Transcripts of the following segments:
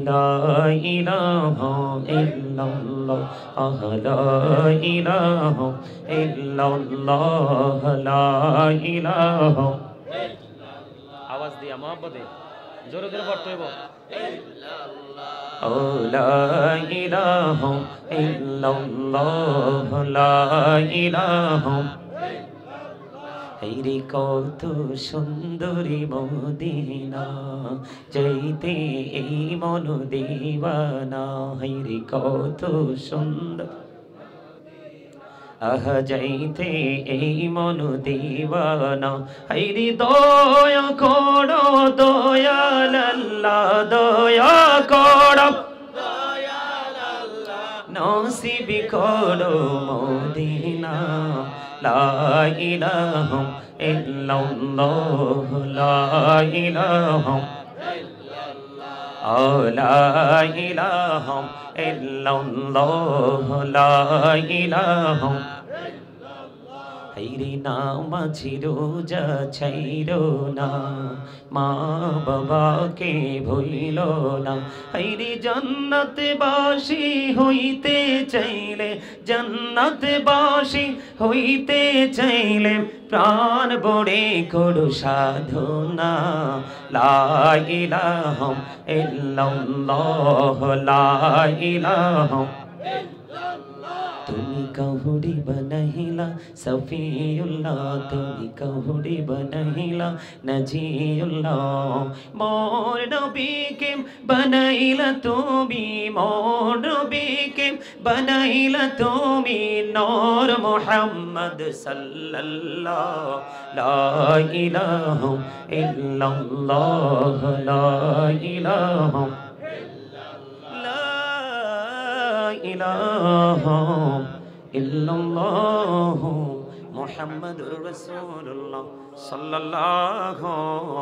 লা ইলাহা ইল্লাল্লাহ লা ইলাহা ইল্লাল্লাহ লা ইলাহা আওয়াজ দিয়া মহব্বতে জোরে জোরে পড়তে হইব ও লা ইলাহা ইল্লাল্লাহ লা ইলাহা হায়রে কত সুন্দরী মদিনা যাইতে এই মন দিওয়ানা হায়রে কত সুন্দর আহ যাইতে এই মন দিওয়ানা হায়রে দয়া করো দয়াল আল্লাহ দয়া করো দয়াল আল্লাহ নসিব করো মদিনা লা ইলাহা ইল্লাল্লাহ লা ইলাহা ইল্লাল্লাহ লা ইলাহা ইল্লাল্লাহ লা ইলাহা হায়রে নামাজি রোজা ছাইরো না মা বাবাকে ভুইলো না হায়রে জান্নাতবাসী হইতে চাইলে জান্নাতবাসী হইতে চাইলে প্রাণ বড়ে করো সাধনা লা ইলাহা ইল্লাল্লাহ লা ইলাহা তুমি কাহুরি বনাইলা সফিউল্লাহ তুমি কাহুরি বনাইলা নজিউল্লাহ মোর নবীকে বনাইলা তুমি মোর নবীকে বনাইলা তুমি নূর মুহাম্মদ সাল্লাল্লাহ লা ইলাহা ইল্লাল্লাহ লা ইলাহা ইলাহা ইল্লাল্লাহ মুহাম্মাদুর রাসূলুল্লাহ সাল্লাল্লাহু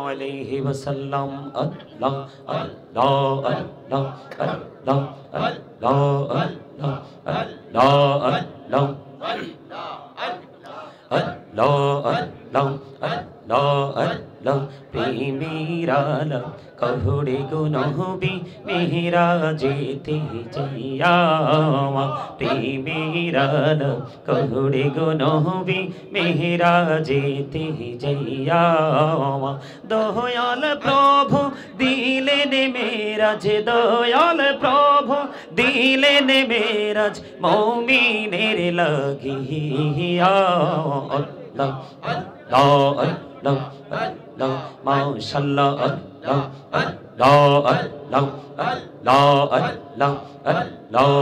আলাইহি ওয়াসাল্লাম আল্লাহ আল্লাহ আল্লাহ আল্লাহ আল্লাহ আল্লাহ আল্লাহ আল্লাহ আল্লাহ আল্লাহ আল্লাহ প্রেমেরালা কহুড়ে গো নহবি মেহরাজেতে যাইয়া প্রেমেরালা কহুড়ে গো নহবি মেহরাজেতে যাইয়া দয়াল প্রভু দিলেন মেরাজ দয়াল প্রভু দিলেন মেরাজ মুমিনের লাগিয়া আল্লাহ আল্লাহ আল্লাহ আল্লাহ মাশাআল্লাহ আল্লাহ আল্লাহ আল্লাহ আল্লাহ আল্লাহ আল্লাহ